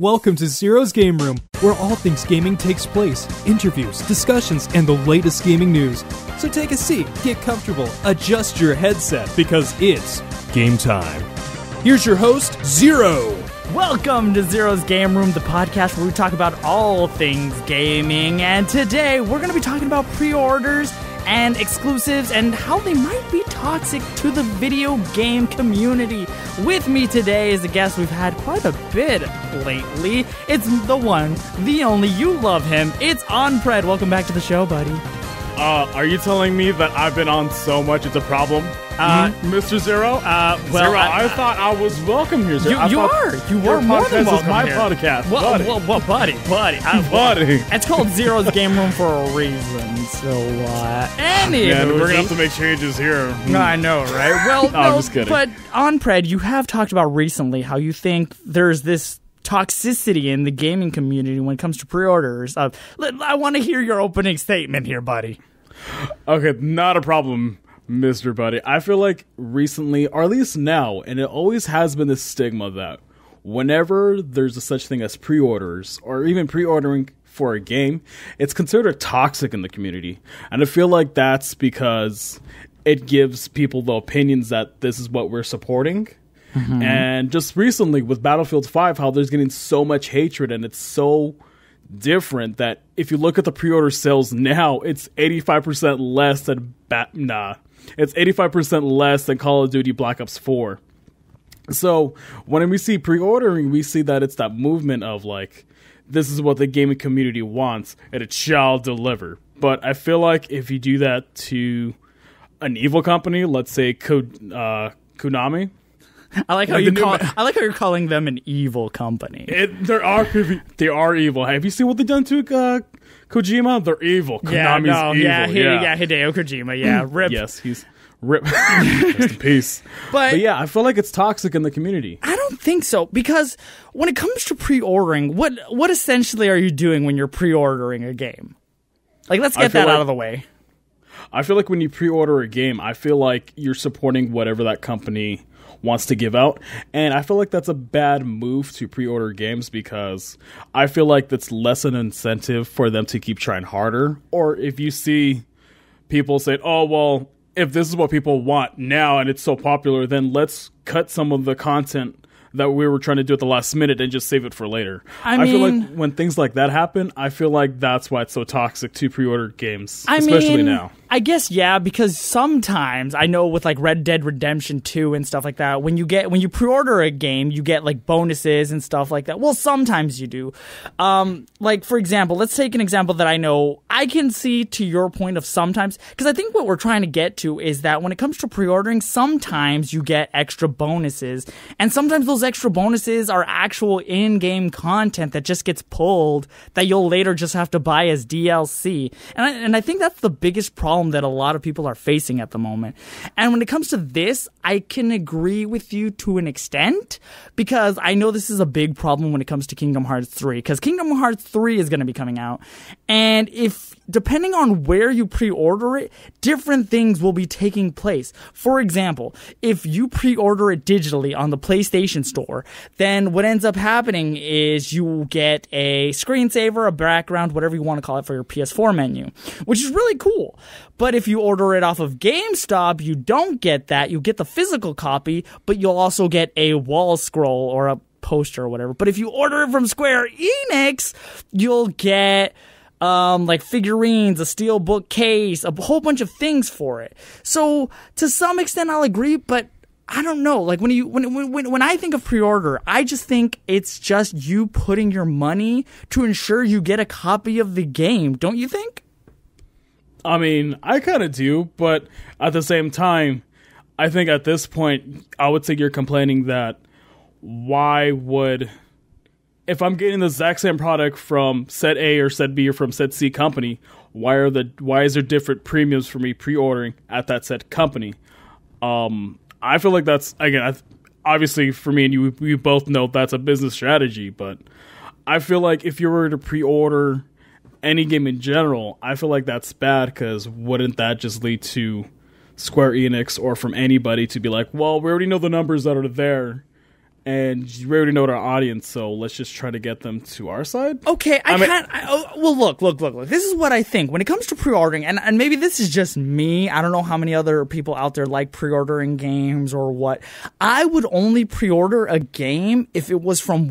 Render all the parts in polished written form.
Welcome to Zero's Game Room, where all things gaming takes place. Interviews, discussions, and the latest gaming news. So take a seat, get comfortable, adjust your headset, because it's game time. Here's your host, Zero. Welcome to Zero's Game Room, the podcast where we talk about all things gaming. And today, we're going to be talking about pre-orders and exclusives and how they might be toxic to the video game community. With me today is a guest we've had quite a bit lately. It's the one, the only, you love him. It's Onpred. Welcome back to the show, buddy. Are you telling me that I've been on so much it's a problem? Mr. Zero? Well, I thought I was welcome here, Zero. You were more than welcome my here. podcast. Well, buddy. Buddy. It's called Zero's Game Room for a reason. So, anyway. Yeah, we're going to have to make changes here. I know, right? Well, no, I'm just kidding. But, Onpred, you have talked about recently how you think there's this toxicity in the gaming community when it comes to pre-orders. I want to hear your opening statement here, buddy. Okay, not a problem, Mr. Buddy. I feel like recently, or at least now, and it always has been this stigma that whenever there's a such thing as pre-orders, or even pre-ordering for a game, it's considered toxic in the community. And I feel like that's because it gives people the opinions that this is what we're supporting. Mm-hmm. And just recently with Battlefield 5, how there's getting so much hatred and it's so different that if you look at the pre-order sales now, it's 85% less than it's 85% less than Call of Duty Black Ops 4. So when we see pre-ordering, we see that it's that movement of like, this is what the gaming community wants and it shall deliver. But I feel like if you do that to an evil company, let's say Konami, I like how you're calling them an evil company. They are evil. Have you seen what they've done to Kojima? They're evil. Konami's evil. Yeah, Hideo Kojima. Yeah, rip. Yes, he's rip. Rest in peace. But yeah, I feel like it's toxic in the community. I don't think so, because when it comes to pre-ordering, what essentially are you doing when you're pre-ordering a game? Like, let's get that out of the way. I feel like when you pre-order a game, I feel like you're supporting whatever that company wants to give out, and I feel like that's a bad move to pre-order games because I feel like that's less an incentive for them to keep trying harder. Or if you see people say, oh, well, if this is what people want now and it's so popular, then let's cut some of the content that we were trying to do at the last minute and just save it for later. I feel like when things like that happen, I feel like that's why it's so toxic to pre-ordered games, especially now. I guess, yeah, because sometimes, I know with like Red Dead Redemption 2 and stuff like that, when you pre-order a game, you get like bonuses and stuff like that. Well, sometimes you do. Like, for example, let's take an example that I know I can see to your point of sometimes, because I think what we're trying to get to is that when it comes to pre-ordering, sometimes you get extra bonuses, and sometimes those extra bonuses are actual in-game content that just gets pulled that you'll later just have to buy as DLC. And I think that's the biggest problem that a lot of people are facing at the moment. And when it comes to this, I can agree with you to an extent, because I know this is a big problem when it comes to Kingdom Hearts 3, because Kingdom Hearts 3 is going to be coming out, and depending on where you pre-order it, different things will be taking place. For example, if you pre-order it digitally on the PlayStation Store, then what ends up happening is you get a screensaver, a background, whatever you want to call it, for your PS4 menu, which is really cool. But if you order it off of GameStop, you don't get that. You get the physical copy, but you'll also get a wall scroll or a poster or whatever. But if you order it from Square Enix, you'll get like figurines, a steel bookcase, a whole bunch of things for it. So to some extent, I'll agree, but I don't know. Like when I think of pre-order, I just think it's just you putting your money to ensure you get a copy of the game. Don't you think? I mean, I kind of do, but at the same time, I think at this point, I would say you're complaining that if I'm getting the exact same product from set A or set B or from set C company, why is there different premiums for me pre-ordering at that set company? I feel like that's, again, obviously for me and you, we both know that's a business strategy, but I feel like if you were to pre-order any game in general, I feel like that's bad, because wouldn't that just lead to Square Enix or from anybody to be like, well, we already know the numbers that are there, and we already know our audience, so let's just try to get them to our side. Okay, well, look. This is what I think. When it comes to pre-ordering, and maybe this is just me, I don't know how many other people out there like pre-ordering games or what. I would only pre-order a game if it was from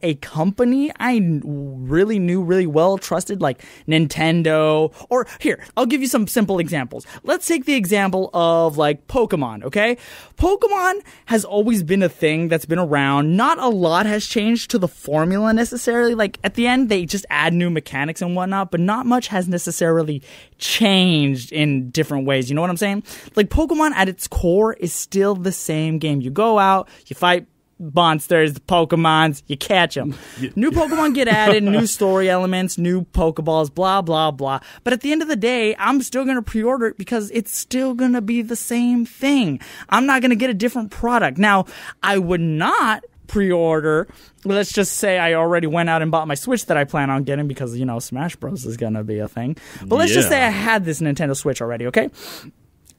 a company I really knew really well, trusted, like Nintendo. Or here, I'll give you some simple examples. Let's take the example of like Pokemon, okay? Pokemon has always been a thing that's been around. Not a lot has changed to the formula necessarily. Like at the end, they just add new mechanics and whatnot, but not much has necessarily changed in different ways. You know what I'm saying? Like Pokemon at its core is still the same game. You go out, you fight monsters, the Pokemons, you catch them. New Pokemon get added, new story elements, new Pokeballs, blah, blah, blah. But at the end of the day, I'm still going to pre-order it because it's still going to be the same thing. I'm not going to get a different product. Now, I would not pre-order, let's just say I already went out and bought my Switch that I plan on getting because, you know, Smash Bros. Is going to be a thing. But let's just say I had this Nintendo Switch already, okay?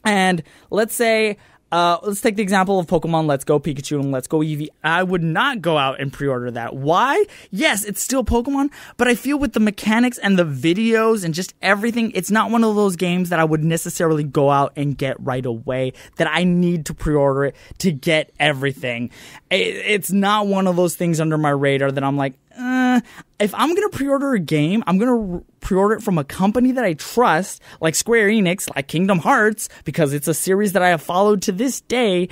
And let's say let's take the example of Pokemon Let's Go Pikachu and Let's Go Eevee. I would not go out and pre-order that. Why? Yes, it's still Pokemon, but I feel with the mechanics and the videos and just everything, it's not one of those games that I would necessarily go out and get right away, that I need to pre-order it to get everything. It's not one of those things under my radar that I'm like, if I'm going to pre-order a game, I'm going to pre-order it from a company that I trust, like Square Enix, like Kingdom Hearts, because it's a series that I have followed to this day.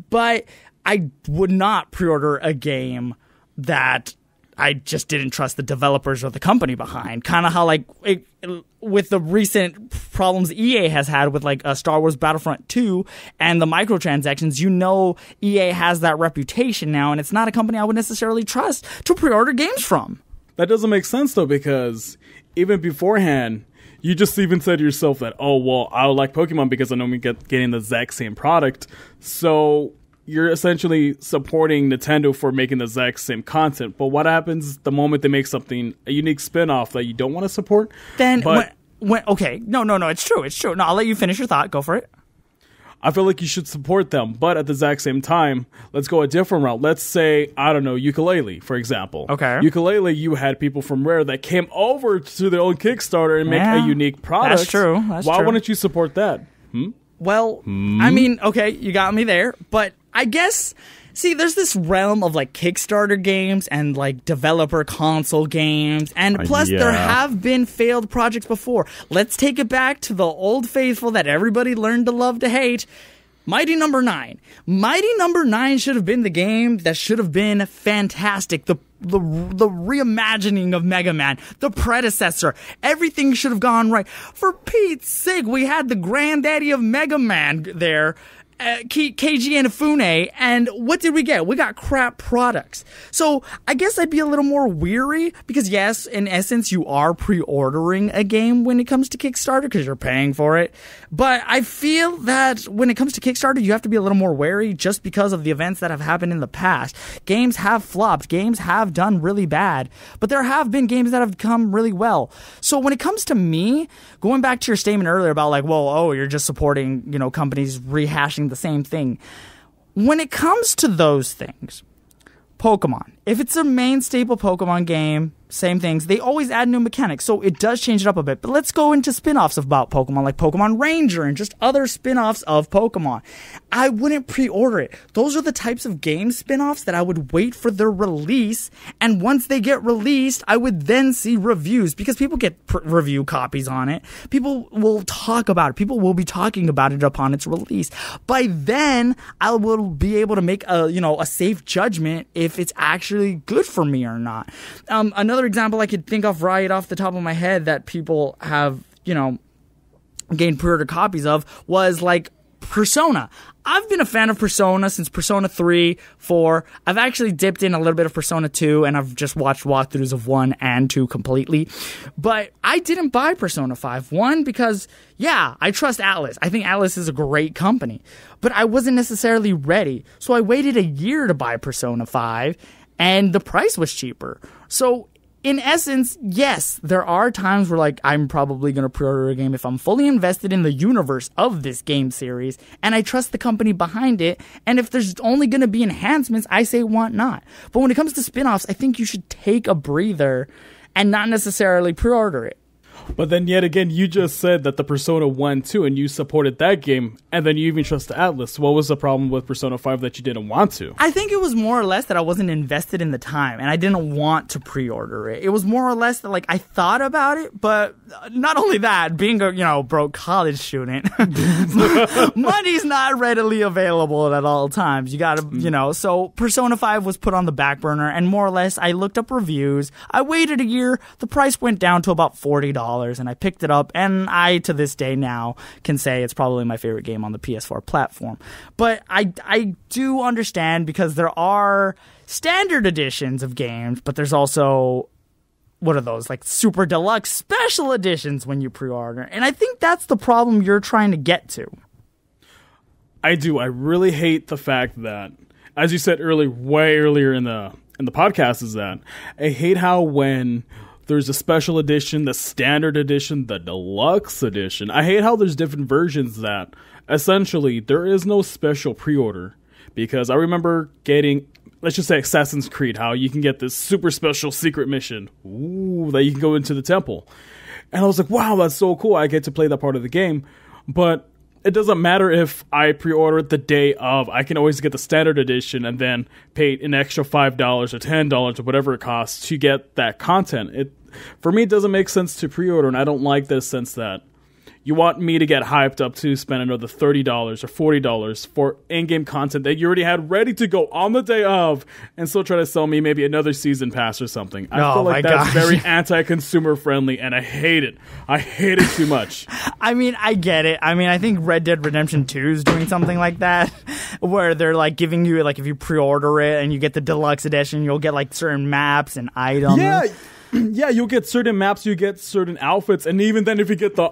But I would not pre-order a game that I just didn't trust the developers or the company behind. Kind of how, like, with the recent problems EA has had with, like, Star Wars Battlefront 2 and the microtransactions, you know EA has that reputation now, and it's not a company I would necessarily trust to pre-order games from. That doesn't make sense, though, because even beforehand, you just even said to yourself that, oh, well, I like Pokemon because I know me getting the exact same product. So you're essentially supporting Nintendo for making the exact same content. But what happens the moment they make something, a unique spin-off that you don't want to support? Then, okay, no, it's true. No, I'll let you finish your thought. Go for it. I feel like you should support them, but at the exact same time, let's go a different route. Let's say, I don't know, Ukulele, for example. Okay. Ukulele, you had people from Rare that came over to their own Kickstarter and make a unique product. That's true. Why wouldn't you support that? Well, I mean, okay, you got me there, but I guess, see, there's this realm of like Kickstarter games and like developer console games, and plus there have been failed projects before. Let's take it back to the old faithful that everybody learned to love to hate. Mighty Number 9. Mighty Number 9 should have been the game that should have been fantastic. The reimagining of Mega Man, the predecessor, everything should have gone right. For Pete's sake, we had the granddaddy of Mega Man there, Keiji Inafune, and what did we get? We got crap products. So I guess I'd be a little more weary because yes, in essence, you are pre-ordering a game when it comes to Kickstarter because you're paying for it. But I feel that when it comes to Kickstarter, you have to be a little more wary just because of the events that have happened in the past. Games have flopped. Games have done really bad. But there have been games that have come really well. So when it comes to me, going back to your statement earlier about like, well, you're just supporting, you know, companies rehashing the same thing. When it comes to those things, Pokemon, if it's a main staple Pokemon game, same things, they always add new mechanics, so it does change it up a bit. But let's go into spin-offs about Pokemon, like Pokemon Ranger and just other spin-offs of Pokemon. I wouldn't pre-order it. Those are the types of game spin-offs that I would wait for their release, and once they get released, I would then see reviews, because people get review copies on it. People will talk about it. People will be talking about it upon its release. By then, I will be able to make a safe judgment if it's actually good for me or not. Another example I could think of right off the top of my head that people have, gained pre-order copies of was like Persona. I've been a fan of Persona since Persona 3, 4. I've actually dipped in a little bit of Persona 2, and I've just watched walkthroughs of 1 and 2 completely. But I didn't buy Persona 5. 1, because, I trust Atlas. I think Atlas is a great company. But I wasn't necessarily ready. So I waited a year to buy Persona 5, and the price was cheaper. So in essence, yes, there are times where like I'm probably going to pre-order a game if I'm fully invested in the universe of this game series and I trust the company behind it. And if there's only going to be enhancements, I say want not. But when it comes to spin-offs, I think you should take a breather and not necessarily pre-order it. But then yet again, you just said that the Persona 1 too, and you supported that game, and then you even trust the Atlas. What was the problem with Persona 5 that you didn't want to? I think it was more or less that I wasn't invested in the time, and I didn't want to pre-order it. It was more or less that like I thought about it, but not only that, being a broke college student, money's not readily available at all times. You gotta, so Persona 5 was put on the back burner, and more or less I looked up reviews. I waited a year, the price went down to about $40. And I picked it up, and I, to this day now, can say it's probably my favorite game on the PS4 platform. But I do understand, because there are standard editions of games, but there's also, what are those, like super deluxe special editions when you pre-order. And I think that's the problem you're trying to get to. I do. I really hate the fact that, as you said way earlier in the podcast, is that I hate how when there's a special edition, the standard edition, the deluxe edition. I hate how there's different versions that essentially there is no special pre-order. Because I remember getting, let's just say Assassin's Creed, how you can get this super special secret mission that you can go into the temple. And I was like, wow, that's so cool. I get to play that part of the game. But it doesn't matter if I pre-order it the day of. I can always get the standard edition and then pay an extra $5 or $10 or whatever it costs to get that content. For me, it doesn't make sense to pre-order, and I don't like this sense that you want me to get hyped up to spend another $30 or $40 for in-game content that you already had ready to go on the day of, and still try to sell me maybe another season pass or something. I feel like that's very anti-consumer friendly, and I hate it. I hate it too much. I mean, I get it. I mean, I think Red Dead Redemption 2 is doing something like that, where they're like giving you, like, if you pre-order it and you get the deluxe edition, you'll get like certain maps and items. Yeah, you'll get certain maps, you get certain outfits, and even then, if you get the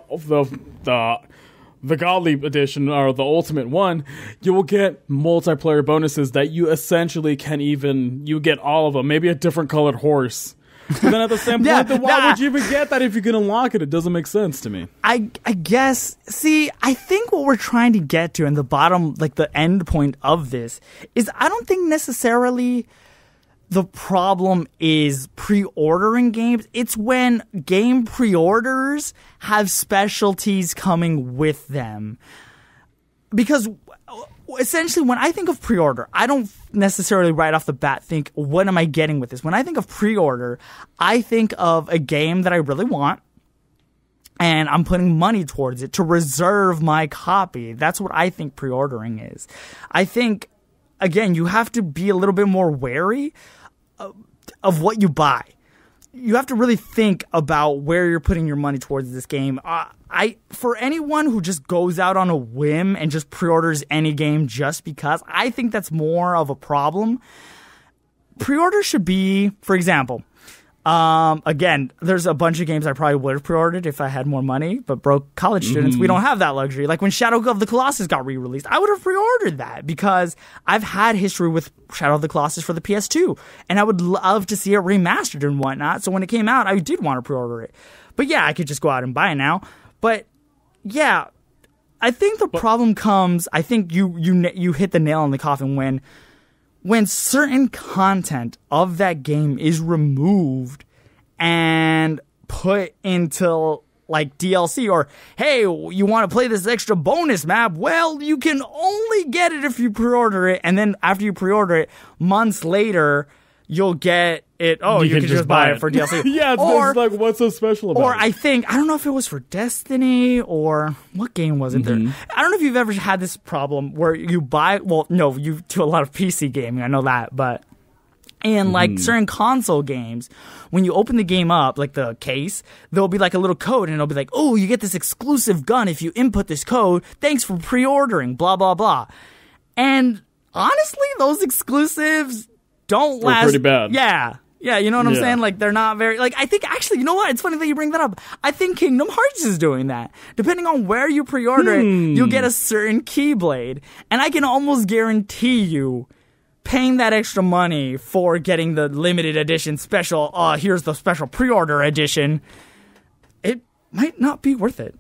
godly edition or the ultimate one, you will get multiplayer bonuses that you essentially you get all of them, maybe a different colored horse. But then at the same point, then why would you even get that if you can unlock it? It doesn't make sense to me. I guess, see, I think what we're trying to get to, and the bottom, like the end point of this, is I don't think necessarily the problem is pre-ordering games. It's when game pre-orders have specialties coming with them. Because essentially, when I think of pre-order, I don't necessarily right off the bat think, what am I getting with this? When I think of pre-order, I think of a game that I really want, and I'm putting money towards it to reserve my copy. That's what I think pre-ordering is. I think, again, you have to be a little bit more wary of what you buy. You have to really think about where you're putting your money towards this game. For anyone who just goes out on a whim and just pre-orders any game just because, I think that's more of a problem. Pre-order should be, for example, again, there's a bunch of games I probably would have pre-ordered if I had more money, but broke college students, we don't have that luxury. Like when Shadow of the Colossus got re-released, I would have pre-ordered that because I've had history with Shadow of the Colossus for the PS2, and I would love to see it remastered and whatnot. So when it came out, I did want to pre-order it. But yeah, I could just go out and buy it now. But yeah, I think the problem comes, I think you hit the nail on the coffin when certain content of that game is removed and put into like DLC, or hey, you want to play this extra bonus map? Well, you can only get it if you pre-order it, and then after you pre-order it, months later, you'll get it. Oh, you can just buy it for DLC. Yeah, it's like, what's so special about it? Or I don't know if it was for Destiny or what game was it there? I don't know if you've ever had this problem where you buy, well, no, you do a lot of PC gaming, I know that, but in like certain console games, when you open the game up, like the case, there'll be like a little code and it'll be like, oh, you get this exclusive gun if you input this code. Thanks for pre-ordering, blah, blah, blah. And honestly, those exclusives don't last. Pretty bad. Yeah, you know what I'm saying? Like, they're not very, like, I think, actually, you know what? It's funny that you bring that up. I think Kingdom Hearts is doing that. Depending on where you pre-order it, you'll get a certain Keyblade. And I can almost guarantee you paying that extra money for getting the limited edition special, here's the special pre-order edition, it might not be worth it.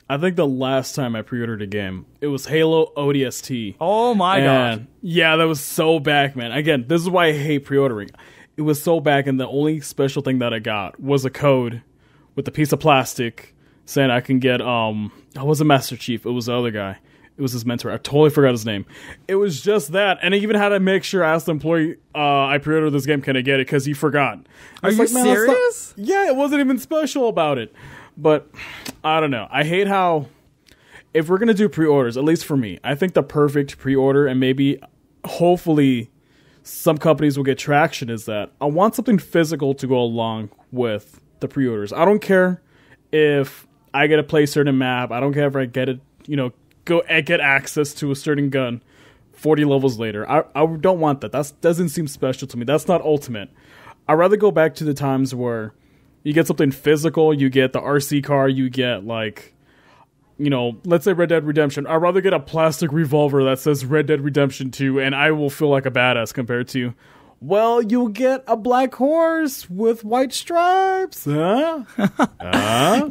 I think the last time I pre-ordered a game, it was Halo ODST. Oh my god. Yeah, that was so back, man. Again, this is why I hate pre-ordering. It was so back, and the only special thing that I got was a code with a piece of plastic saying I can get, I wasn't Master Chief, it was the other guy. It was his mentor. I totally forgot his name. It was just that, and I even had to make sure I asked the employee, I pre-ordered this game, can I get it? Because he forgot. Are you serious? Yeah, it wasn't even special about it. But, I don't know. I hate how, if we're going to do pre-orders, at least for me, I think the perfect pre-order, and maybe, hopefully, some companies will get traction, is that I want something physical to go along with the pre-orders. I don't care if I get to play a certain map. I don't care if I get it, get access to a certain gun 40 levels later. I don't want that. That doesn't seem special to me. That's not ultimate. I'd rather go back to the times where you get something physical, you get the RC car, you get let's say Red Dead Redemption. I'd rather get a plastic revolver that says Red Dead Redemption 2 and I will feel like a badass compared to, well, you'll get a black horse with white stripes. Huh?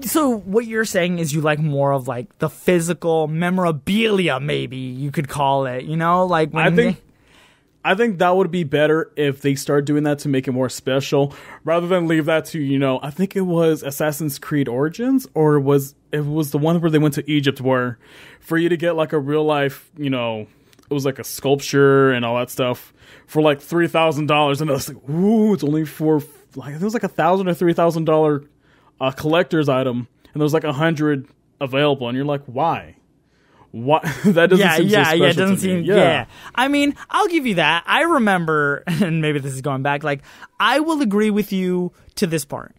So what you're saying is you like more of like the physical memorabilia, maybe you could call it, like when I think that would be better if they start doing that to make it more special, rather than leave that to, I think it was Assassin's Creed Origins, or it was the one where they went to Egypt, where for you to get like a real life, it was like a sculpture and all that stuff for like $3,000, and I was like, ooh, it's only for like, I think it was like $1,000 or $3,000 collector's item, and there was like 100 available, and you're like, why? What? That doesn't seem so special it doesn't to seem. me. Yeah, I mean, I'll give you that. I remember, and maybe this is going back. Like, I will agree with you to this part.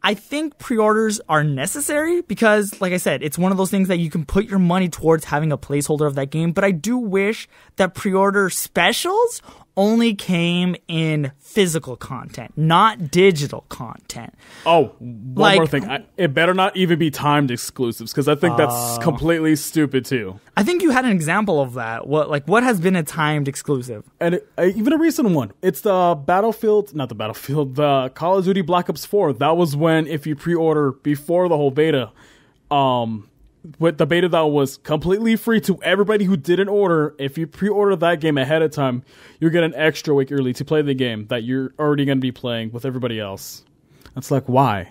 I think pre-orders are necessary because, like I said, it's one of those things that you can put your money towards having a placeholder of that game. But I do wish that pre-order specials only came in physical content, not digital content. Oh, one more thing. It better not even be timed exclusives, because I think that's completely stupid too. I think you had an example of that. What has been a timed exclusive? And even a recent one. It's the the Call of Duty Black Ops 4. That was when, if you pre-order before the whole beta, with the beta that was completely free to everybody who didn't order, if you pre-order that game ahead of time, you get an extra week early to play the game that you're already going to be playing with everybody else. That's like, why?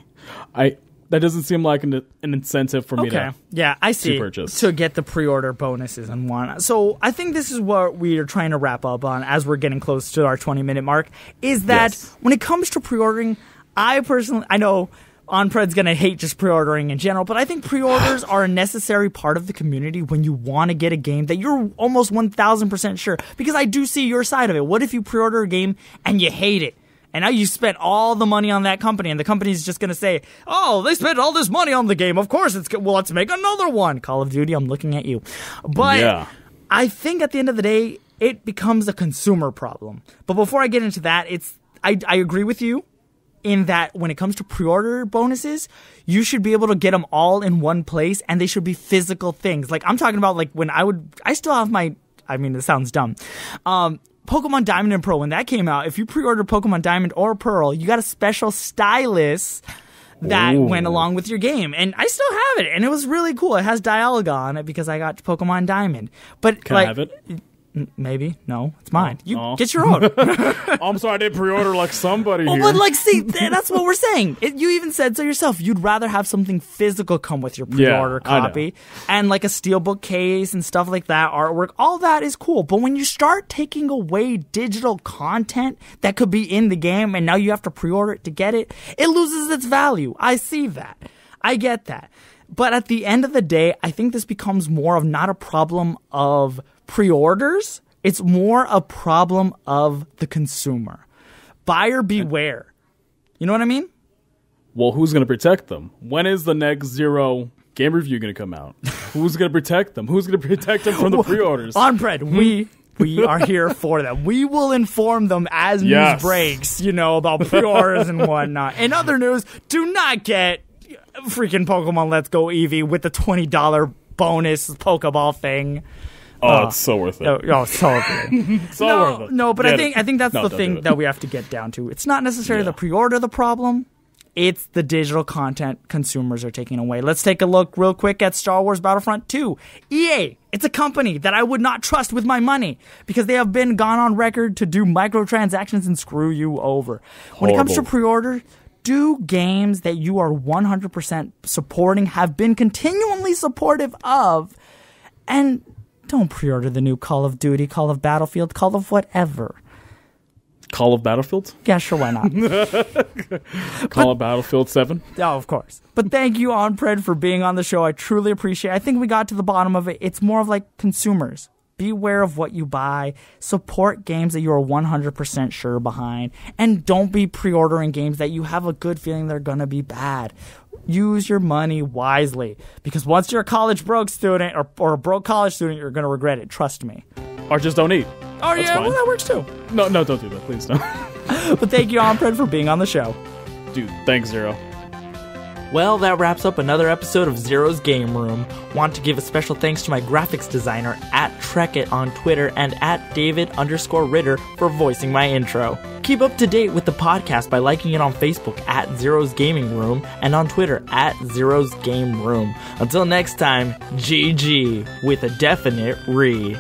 That doesn't seem like an incentive for me to I see. Purchase. To get the pre-order bonuses and whatnot. So I think this is what we are trying to wrap up on as we're getting close to our 20-minute mark, is that when it comes to pre-ordering, I know OnPred's going to hate just pre-ordering in general, but I think pre-orders are a necessary part of the community when you want to get a game that you're almost 1,000% sure. Because I do see your side of it. What if you pre-order a game and you hate it? And now you spent all the money on that company, and the company's just going to say, oh, they spent all this money on the game. Of course it's good. Well, let's make another one. Call of Duty, I'm looking at you. But I think at the end of the day, it becomes a consumer problem. But before I get into that, I agree with you in that when it comes to pre-order bonuses, you should be able to get them all in one place, and they should be physical things. Like, I'm talking about like when I still have it sounds dumb. Pokemon Diamond and Pearl, when that came out, if you pre-ordered Pokemon Diamond or Pearl, you got a special stylus that went along with your game. And I still have it, and it was really cool. It has Dialga on it because I got Pokemon Diamond. But Can I have it? Maybe. No, it's mine. You get your own. I'm sorry, I didn't pre-order like somebody here. But see, that's what we're saying. You even said so yourself. You'd rather have something physical come with your pre-order copy. And like a steelbook case and stuff like that, artwork, all that is cool. But when you start taking away digital content that could be in the game and now you have to pre-order it to get it, it loses its value. I see that. I get that. But at the end of the day, I think this becomes more of not a problem of pre-orders. It's more a problem of the consumer. Buyer beware. You know what I mean? Well, who's going to protect them? When is the next Zero game review going to come out? Who's going to protect them? Who's going to protect them from the pre-orders? OnPred, we are here for them. We will inform them as news breaks, about pre-orders and whatnot. In other news, do not get freaking Pokemon Let's Go Eevee with the $20 bonus Pokeball thing. Oh, it's so worth it. So worth it. So worth it. No, but Get I think that's the thing that we have to get down to. It's not necessarily the pre-order the problem. It's the digital content consumers are taking away. Let's take a look real quick at Star Wars Battlefront 2. EA, it's a company that I would not trust with my money because they have been gone on record to do microtransactions and screw you over. When it comes to pre-order, do games that you are 100% supporting, have been continually supportive of, and don't pre-order the new Call of Duty, Call of Battlefield, Call of whatever. Call of Battlefield? Yeah, sure, why not? Call of Battlefield 7? Oh, of course. But thank you, OnPred, for being on the show. I truly appreciate it. I think we got to the bottom of it. It's more of like consumers. Beware of what you buy. Support games that you are 100% sure behind. And don't be pre-ordering games that you have a good feeling they're going to be bad. Use your money wisely. Because once you're a college broke student or a broke college student, you're going to regret it. Trust me. Or just don't eat. Oh, That's yeah, fine. well, that works too. No, don't do that. Please don't. But thank you, OnPred, for being on the show. Dude, thanks, Zero. Well, that wraps up another episode of Zero's Game Room. Want to give a special thanks to my graphics designer at Trekit on Twitter and at David_Ritter for voicing my intro. Keep up to date with the podcast by liking it on Facebook at Zero's Gaming Room and on Twitter at Zero's Game Room. Until next time, GG with a definite re.